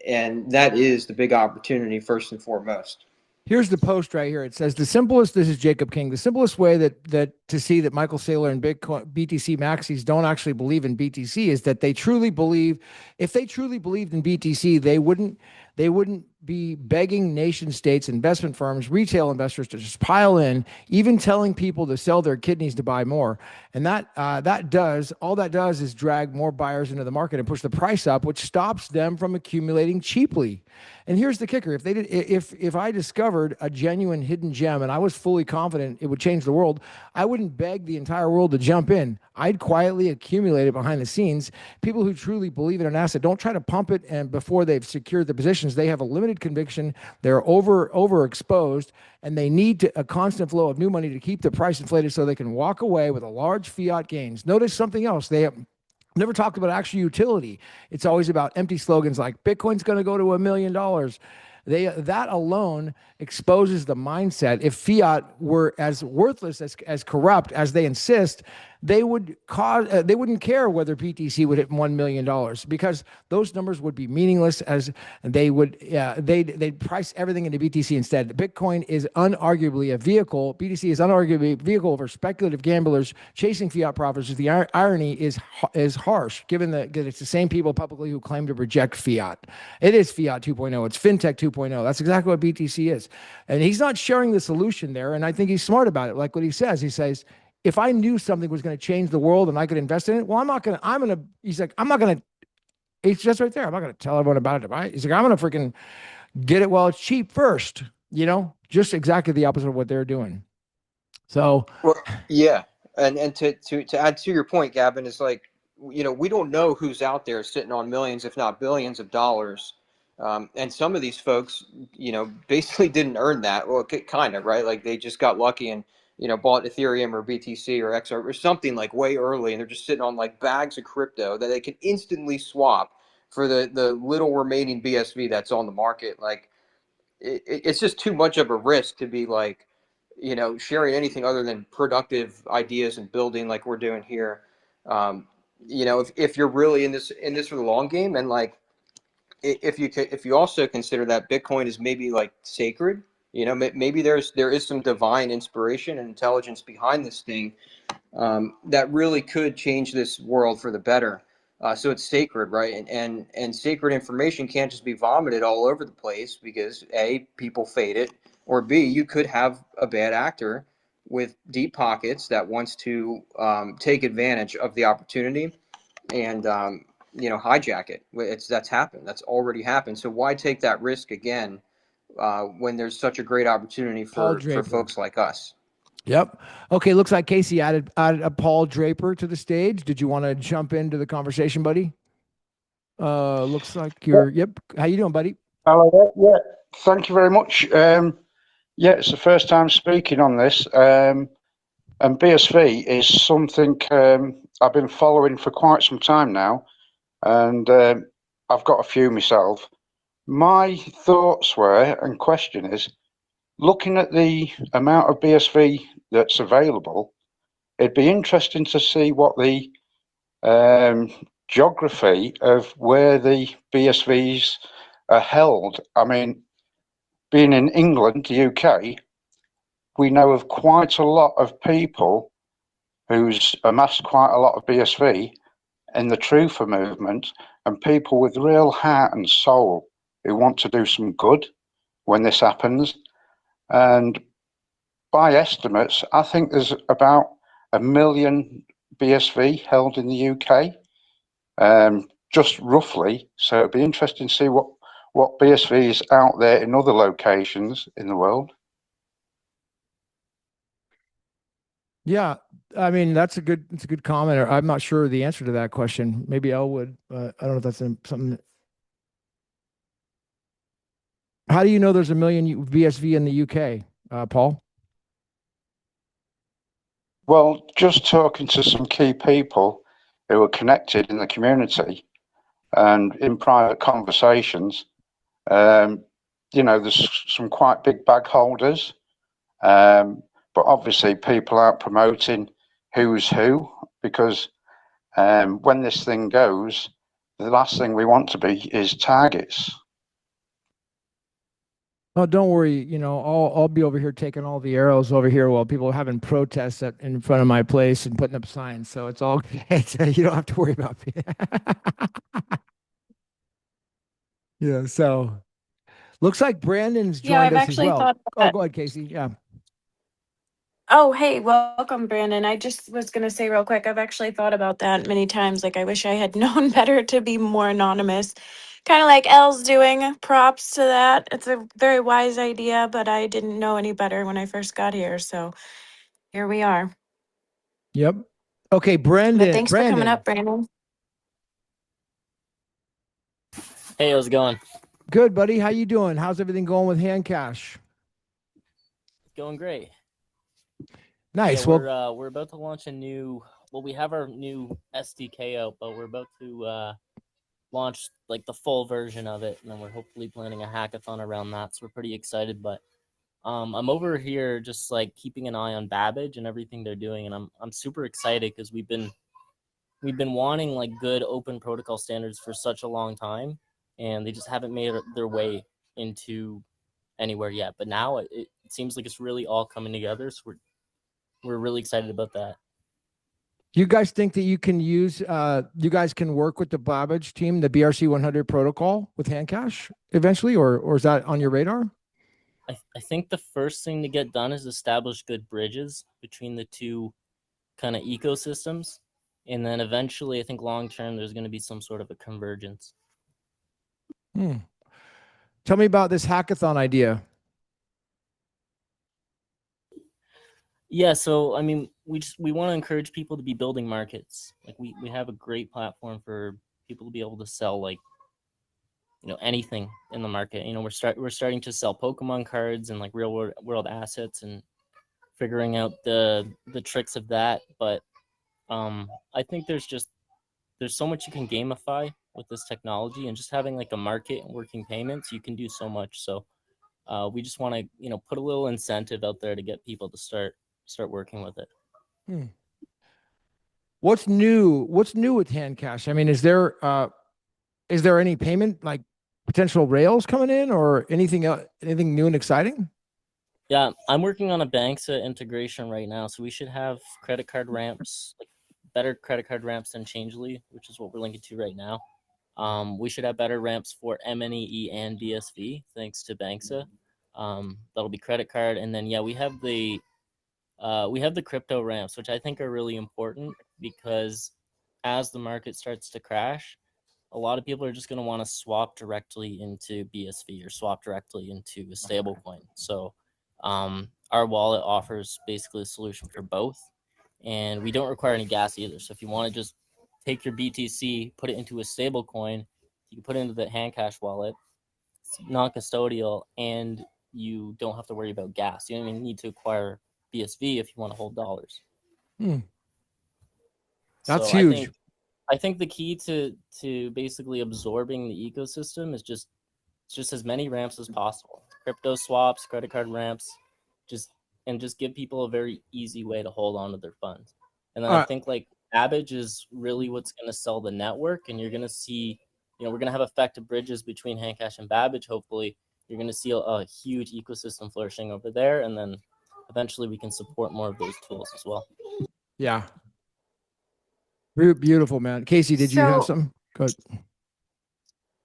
And that is the big opportunity first and foremost. Here's the post right here. It says this is Jacob King. The simplest way that to see that Michael Saylor and Bitcoin BTC maxis don't actually believe in BTC is that they truly believe. If they truly believed in BTC, they wouldn't be begging nation states, investment firms, retail investors to just pile in, even telling people to sell their kidneys to buy more. And that does is drag more buyers into the market and push the price up, which stops them from accumulating cheaply. And here's the kicker: if I discovered a genuine hidden gem and I was fully confident it would change the world, I wouldn't beg the entire world to jump in. I'd quietly accumulate it behind the scenes. People who truly believe in an asset don't try to pump it, and before they've secured the positions, they have a limited conviction. They're overexposed, and they need a constant flow of new money to keep the price inflated so they can walk away with a large fiat gains. Notice something else. They have never talked about actual utility. It's always about empty slogans like Bitcoin's going to go to $1 million. That alone exposes the mindset. If fiat were as worthless, as corrupt as they insist, they wouldn't care whether BTC would hit $1 million, because those numbers would be meaningless, as they'd price everything into BTC instead. Bitcoin is unarguably a vehicle. BTC is unarguably a vehicle for speculative gamblers chasing fiat profits. The irony is harsh, given that it's the same people publicly who claim to reject fiat. It is fiat 2.0. It's fintech 2.0. That's exactly what BTC is. And he's not sharing the solution there, and I think he's smart about it. Like what he says, if I knew something was going to change the world and I could invest in it, well, it's just right there. I'm not going to tell everyone about it. Right? He's like, I'm going to freaking get it while it's cheap first, just exactly the opposite of what they're doing. So, well, yeah. And to add to your point, Gavin, is like, we don't know who's out there sitting on millions, if not billions of dollars, And some of these folks, basically didn't earn that. Well, kind of, right? Like they just got lucky and, bought Ethereum or BTC or XR or something like way early, and they're just sitting on like bags of crypto that they can instantly swap for the little remaining BSV that's on the market. Like it's just too much of a risk to be like, sharing anything other than productive ideas and building like we're doing here. If you're really in this for the long game, and like if you also consider that Bitcoin is maybe like sacred, maybe there is some divine inspiration and intelligence behind this thing, that really could change this world for the better. So it's sacred, right? And sacred information can't just be vomited all over the place because A, people fade it, or B, you could have a bad actor with deep pockets that wants to take advantage of the opportunity and hijack it. That's happened. That's already happened. So why take that risk again when there's such a great opportunity Paul for Draper. folks like us? Yep. Okay. Looks like Casey added a Paul Draper to the stage. Did you want to jump into the conversation, buddy? Looks like you're. Yep. How you doing, buddy? Hello there. Yeah, thank you very much. Yeah, it's the first time speaking on this. And BSV is something I've been following for quite some time now, and I've got a few myself. My thoughts were, and question is, looking at the amount of BSV that's available, it'd be interesting to see what the geography of where the BSVs are held. I mean, being in England, the UK, we know of quite a lot of people who's amassed quite a lot of BSV in the truther movement, and people with real heart and soul who want to do some good when this happens. And by estimates, I think there's about 1 million BSV held in the UK, just roughly. So it'd be interesting to see what BSV is out there in other locations in the world. Yeah, I mean it's a good comment. I'm not sure the answer to that question. Maybe Elle would. I don't know if that's something. How do you know there's 1 million BSV in the UK, Paul? Well, just talking to some key people who are connected in the community and in private conversations, there's some quite big bag holders, but obviously people aren't promoting who's who, because when this thing goes, the last thing we want to be is targets. Oh, don't worry. I'll be over here taking all the arrows over here while people are having protests in front of my place and putting up signs. So it's all good. You don't have to worry about me. Yeah. So looks like Brandon's Yeah, joined I've us as actually well. thought Oh, that. go ahead, Casey. Yeah. Oh, hey, welcome, Brandon. I just was going to say real quick, I've actually thought about that many times. Like, I wish I had known better to be more anonymous. Kind of like Elle's doing. Props to that. It's a very wise idea, but I didn't know any better when I first got here. So here we are. Yep. Okay, But thanks for coming Brandon. up, Brandon. Hey, how's it going? Good, buddy. How you doing? How's everything going with HandCash? Going great. Nice. Yeah, we're about to launch a new. Well, we have our new SDK out, but we're about to launch like the full version of it, and then we're hopefully planning a hackathon around that. So we're pretty excited. But I'm over here just like keeping an eye on Babbage and everything they're doing, and I'm super excited because we've been wanting like good open protocol standards for such a long time, and they just haven't made their way into anywhere yet. But now it seems like it's really all coming together. So we're really excited about that. You guys think that you can you guys can work with the Babbage team, the BRC 100 protocol with HandCash eventually, or is that on your radar? I think the first thing to get done is establish good bridges between the two kind of ecosystems. And then eventually, I think long term, there's going to be some sort of a convergence. Tell me about this hackathon idea. Yeah, so I mean, we want to encourage people to be building markets. Like we have a great platform for people to be able to sell like anything in the market. We're starting to sell Pokemon cards and like real world assets and figuring out the tricks of that. But I think there's so much you can gamify with this technology, and just having like a market and working payments, you can do so much. So we just want to put a little incentive out there to get people to start working with it. What's new with HandCash? I mean, is there any payment like potential rails coming in or anything new and exciting? Yeah, I'm working on a Banksa integration right now, so we should have credit card ramps, like better credit card ramps than Changely, which is what we're linking to right now. We should have better ramps for MNEE and BSV thanks to Banksa. That'll be credit card, and then we have the crypto ramps, which I think are really important because as the market starts to crash, a lot of people are just going to want to swap directly into BSV or swap directly into a stable coin. So our wallet offers basically a solution for both, and we don't require any gas either. So if you want to just take your BTC, put it into a stable coin, you can put it into the HandCash wallet. It's non-custodial, and you don't have to worry about gas. You don't even need to acquire BSV if you want to hold dollars. That's huge. I think the key to basically absorbing the ecosystem is just as many ramps as possible. Crypto swaps, credit card ramps, just give people a very easy way to hold on to their funds. And then I think like Babbage is really what's going to sell the network, and you're going to see, we're going to have effective bridges between HandCash and Babbage. Hopefully, you're going to see a huge ecosystem flourishing over there, and then eventually we can support more of those tools as well. Yeah. Beautiful, man. Casey, did you have something? Go ahead.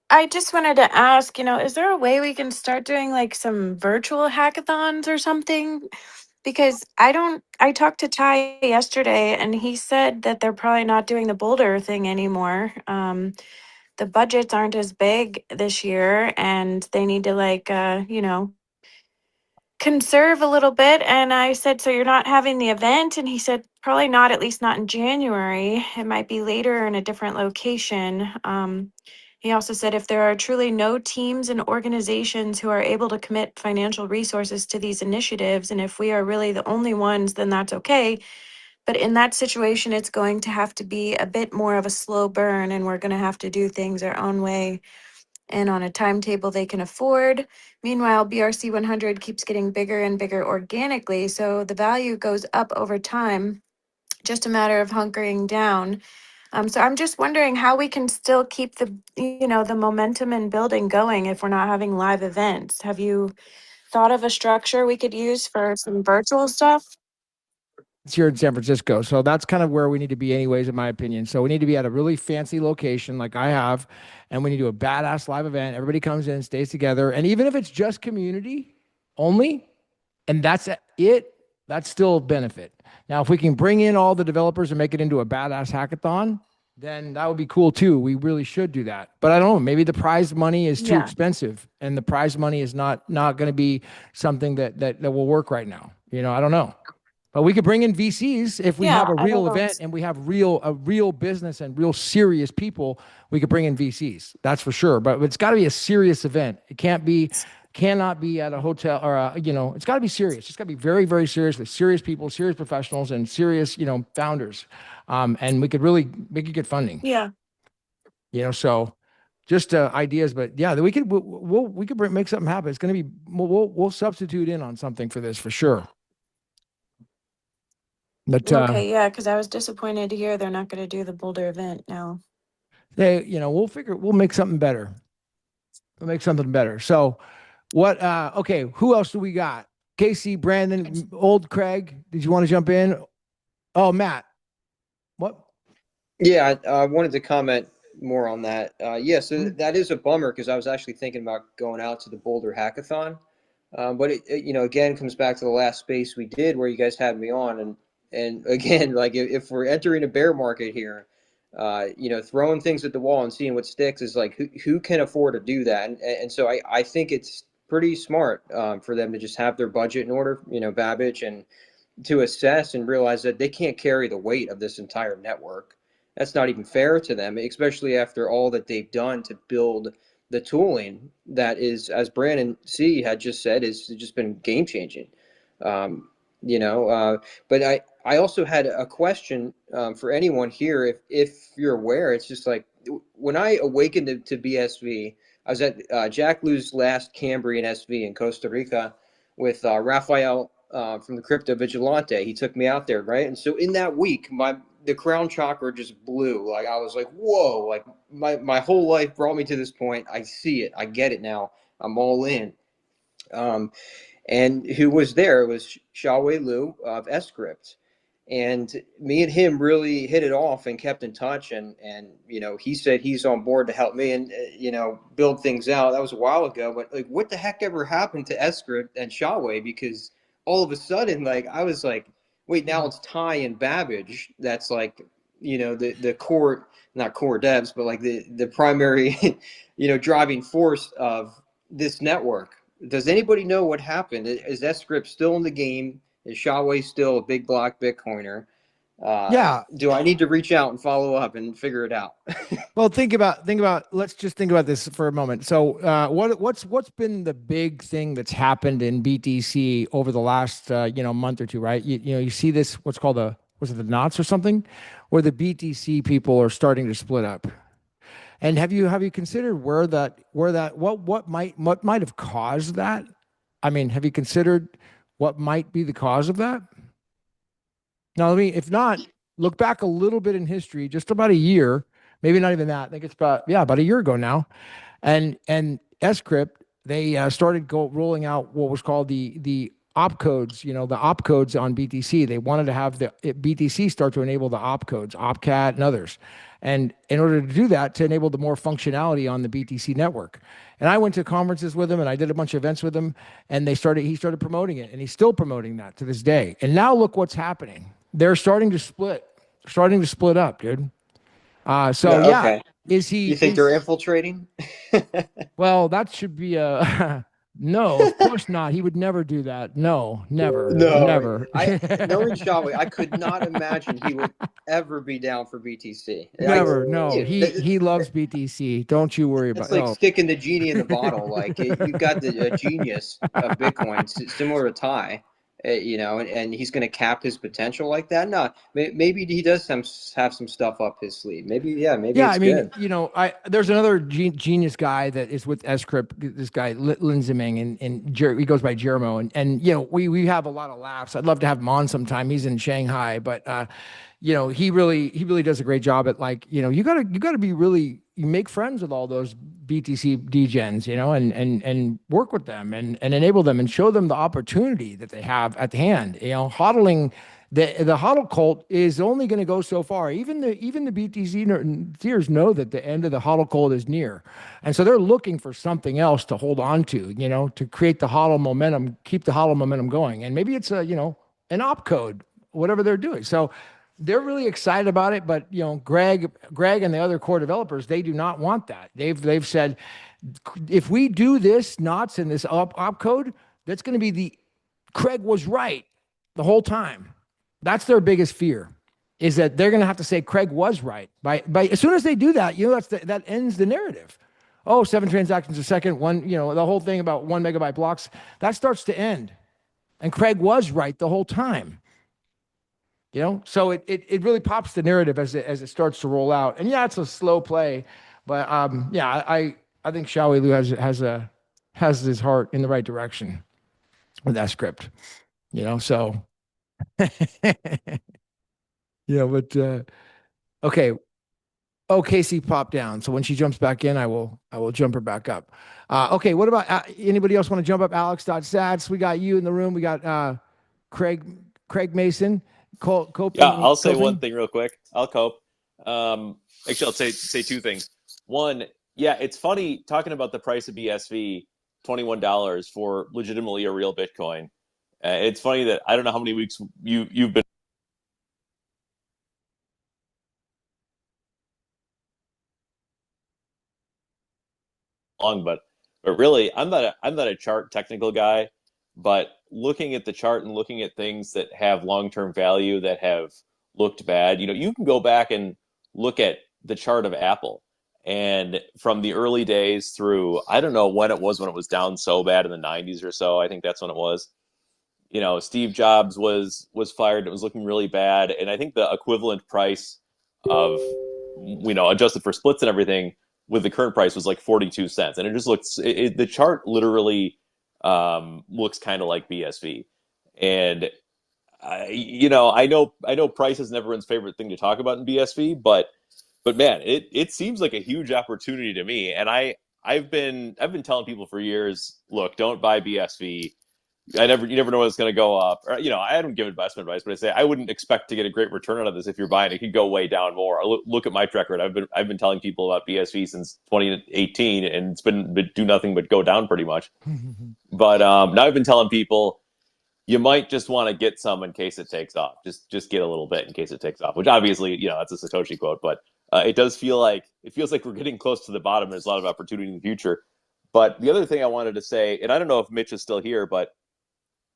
I just wanted to ask, is there a way we can start doing like some virtual hackathons or something? Because I talked to Ty yesterday and he said that they're probably not doing the Boulder thing anymore. The budgets aren't as big this year and they need to conserve a little bit. And I said, so you're not having the event? And he said, probably not, at least not in January. It might be later in a different location. He also said if there are truly no teams and organizations who are able to commit financial resources to these initiatives, and if we are really the only ones, then that's okay. But in that situation, it's going to have to be a bit more of a slow burn, and we're going to have to do things our own way and on a timetable they can afford. Meanwhile, BRC 100 keeps getting bigger and bigger organically, so the value goes up over time, just a matter of hunkering down. So I'm just wondering how we can still keep the momentum and building going if we're not having live events. Have you thought of a structure we could use for some virtual stuff? It's here in San Francisco. So that's kind of where we need to be anyways, in my opinion. So we need to be at a really fancy location like I have, and we need to do a badass live event. Everybody comes in, stays together. And even if it's just community only, and that's it, that's still a benefit. Now, if we can bring in all the developers and make it into a badass hackathon, then that would be cool too. We really should do that. But I don't know, maybe the prize money is too expensive and the prize money is not going to be something that will work right now. I don't know. But we could bring in VCs if we have a real event and we have a real business and real serious people. We could bring in VCs. That's for sure. But it's got to be a serious event. It cannot be at a hotel or it's got to be serious. It's got to be very, very serious with serious people, serious professionals, and serious founders. And we could really get funding. Yeah. So just ideas, but yeah, we could make something happen. It's going to be we'll substitute in on something for this for sure. But okay, yeah, because I was disappointed to hear they're not going to do the Boulder event now. We'll make something better. We'll make something better. So what okay, who else do we got? Casey, Brandon, old Craig, did you want to jump in? Oh, Matt. What? Yeah, I wanted to comment more on that. So that is a bummer because I was actually thinking about going out to the Boulder Hackathon. But it again comes back to the last space we did where you guys had me on, and again, like if we're entering a bear market here, throwing things at the wall and seeing what sticks is like who can afford to do that, and so I think it's pretty smart for them to just have their budget in order, Babbage, and to assess and realize that they can't carry the weight of this entire network. That's not even fair to them, especially after all that they've done to build the tooling that is, as Brandon C had just said, is just been game changing. Um, but I also had a question for anyone here. If you're aware, it's just like when I awakened to BSV, I was at Jack Lou's last Cambrian SV in Costa Rica with Rafael from the Crypto Vigilante. He took me out there, right? And so in that week, the crown chakra just blew. Like I was like, whoa! Like my whole life brought me to this point. I see it. I get it now. I'm all in. And who was there was Xiaowei Liu of sCrypt. And me and him really hit it off and kept in touch. And he said he's on board to help me and, build things out. That was a while ago. But, like, what the heck ever happened to sCrypt and Xiaowei? Because all of a sudden, like, I was like, wait, now it's Ty and Babbage. That's like, the core, not core devs, but like the primary, driving force of this network. Does anybody know what happened? Is sCrypt still in the game? Is Xiaowei still a big block Bitcoiner? Yeah. Do I need to reach out and follow up and figure it out? Well, think about. Let's just think about this for a moment. So, what's been the big thing that's happened in BTC over the last month or two, right? You see this, what's called was it the knots or something, where the BTC people are starting to split up. And have you considered what might have caused that? I mean, have you considered what might be the cause of that? Now, if not, look back a little bit in history, just about a year, maybe not even that. I think it's about a year ago now. And sCrypt, they started rolling out what was called the opcodes, the opcodes on BTC. They wanted to have BTC start to enable the opcodes, opcat and others. And in order to do that, to enable the more functionality on the BTC network. And I went to conferences with him and I did a bunch of events with him, and he started promoting it, and he's still promoting that to this day. And now look what's happening. They're starting to split up, dude. Okay. Is he? You think they're infiltrating? Well, that should be a no. Of course not. He would never do that. No, never, No. never. Knowing Xiaowei, I could not imagine he would ever be down for BTC. Never. No, Dude, he loves BTC. Don't you worry about it's like it. sticking the genie in the bottle. Like you've got the genius of Bitcoin, similar to Ty, and he's going to cap his potential like that. No, maybe he does have some stuff up his sleeve. Maybe it's good. There's another genius guy that is with sCrypt. This guy Lin Ziming, and he goes by Jeremo, and we have a lot of laughs. I'd love to have him on sometime. He's in Shanghai, but he really does a great job at, like, you gotta be really, you make friends with all those BTC degens, and work with them and enable them and show them the opportunity that they have at hand. Hodling, the hodl cult is only going to go so far. Even the BTCers know that the end of the hodl cult is near, and so they're looking for something else to hold on to, to create the hodl momentum, keep the hodl momentum going. And maybe it's an opcode, whatever they're doing. So they're really excited about it, but Greg and the other core developers, they do not want that. They've said, if we do this knots in this opcode, that's going to be Craig was right the whole time. That's their biggest fear, is that they're going to have to say Craig was right. By as soon as they do that, that ends the narrative. Oh, 7 transactions a second, the whole thing about 1 megabyte blocks, that starts to end. And Craig was right the whole time. So it really pops the narrative as it starts to roll out. And it's a slow play, but I think Xiaowei Liu has his heart in the right direction with that script. So but okay. Oh, Casey popped down. So when she jumps back in, I will jump her back up. Okay, what about anybody else want to jump up? Alex.sats. We got you in the room. We got Craig Mason. I'll say one thing real quick. I'll cope. Actually, I'll say two things. One, it's funny talking about the price of BSV, $21 for legitimately a real Bitcoin. It's funny that I don't know how many weeks you've been long, but really, I'm not a chart technical guy, but looking at the chart and looking at things that have long-term value that have looked bad, you can go back and look at the chart of Apple, And from the early days through, I don't know when it was down so bad in the 90s or so. I think that's when it was. Steve Jobs was fired. It was looking really bad. And I think the equivalent price of, adjusted for splits and everything with the current price was like 42 cents. And it just looks, the chart literally looks kind of like BSV. And I know price isn't everyone's favorite thing to talk about in BSV, but man, it seems like a huge opportunity to me. And I've been telling people for years, look, don't buy BSV. You never know when it's going to go up. Or, I don't give investment advice, but I say I wouldn't expect to get a great return out of this if you're buying. It could go way down more. Look at my track record. I've been telling people about BSV since 2018, and it's been do nothing but go down pretty much. But now I've been telling people you might just want to get some in case it takes off. Just get a little bit in case it takes off. Which obviously, that's a Satoshi quote, but it feels like we're getting close to the bottom. There's a lot of opportunity in the future. But the other thing I wanted to say, and I don't know if Mitch is still here, but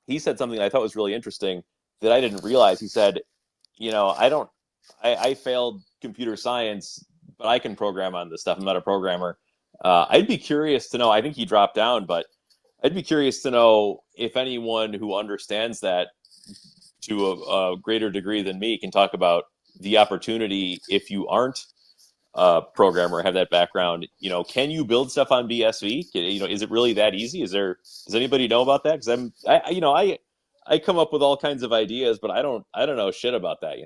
he said something I thought was really interesting that I didn't realize. He said, I failed computer science, but I can program on this stuff. I'm not a programmer. I'd be curious to know, I think he dropped down, but I'd be curious to know if anyone who understands that to a greater degree than me can talk about the opportunity if you aren't programmer, have that background, can you build stuff on BSV? Is it really that easy? Does anybody know about that? Because I come up with all kinds of ideas, but I don't know shit about that.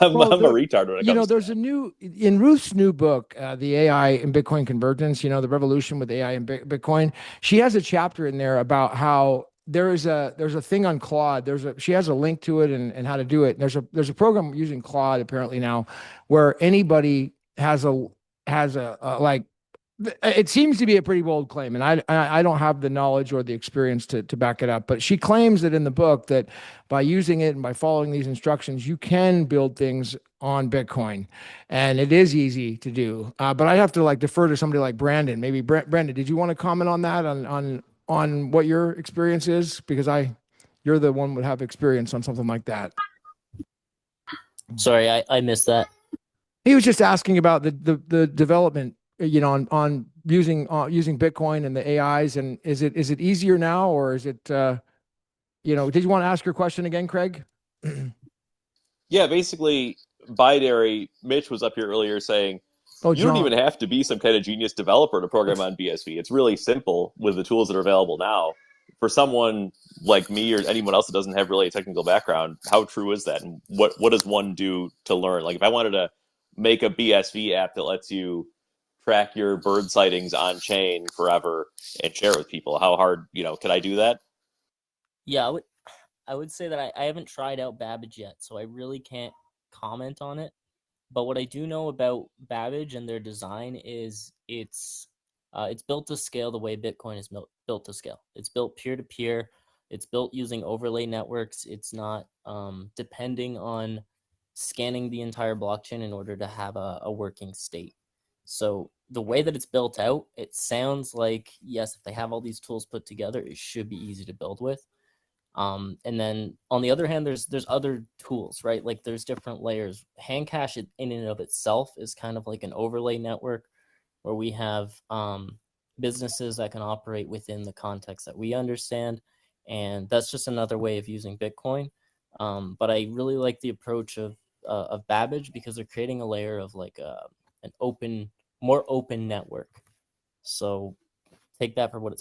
I'm a retard when it comes there's to in Ruth's new book, the AI and Bitcoin Convergence, the revolution with AI and Bitcoin. She has a chapter in there about how there's a thing on Claude. She has a link to it and how to do it. And there's a program using Claude apparently now where anybody has a like, it seems to be a pretty bold claim, and I don't have the knowledge or the experience to back it up. But she claims that in the book that by using it and by following these instructions, you can build things on Bitcoin, and it is easy to do. But I have to defer to somebody like Brandon. Maybe Brandon, did you want to comment on that on what your experience is? Because you're the one who would have experience on something like that. Sorry, I missed that. He was just asking about the development, on using Bitcoin and the AIs, and is it easier now, or is it, did you want to ask your question again, Craig? Yeah, basically, binary. Mitch was up here earlier saying, you don't even have to be some kind of genius developer to program on BSV. It's really simple with the tools that are available now. For someone like me or anyone else that doesn't have really a technical background, how true is that? And what does one do to learn? Like if I wanted to make a BSV app that lets you track your bird sightings on chain forever and share it with people, how hard, could I do that? Yeah, I would say that I haven't tried out Babbage yet, so I really can't comment on it. But what I do know about Babbage and their design is it's built to scale the way Bitcoin is built to scale. It's built peer-to-peer. It's built using overlay networks. It's not depending on scanning the entire blockchain in order to have a working state. So the way that it's built out, it sounds like, yes, if they have all these tools put together, it should be easy to build with. And then on the other hand, there's other tools, right? Like there's different layers. HandCash in and of itself is kind of like an overlay network where we have businesses that can operate within the context that we understand. And that's just another way of using Bitcoin. But I really like the approach of Babbage because they're creating a layer of like an more open network. So take that for what it's worth.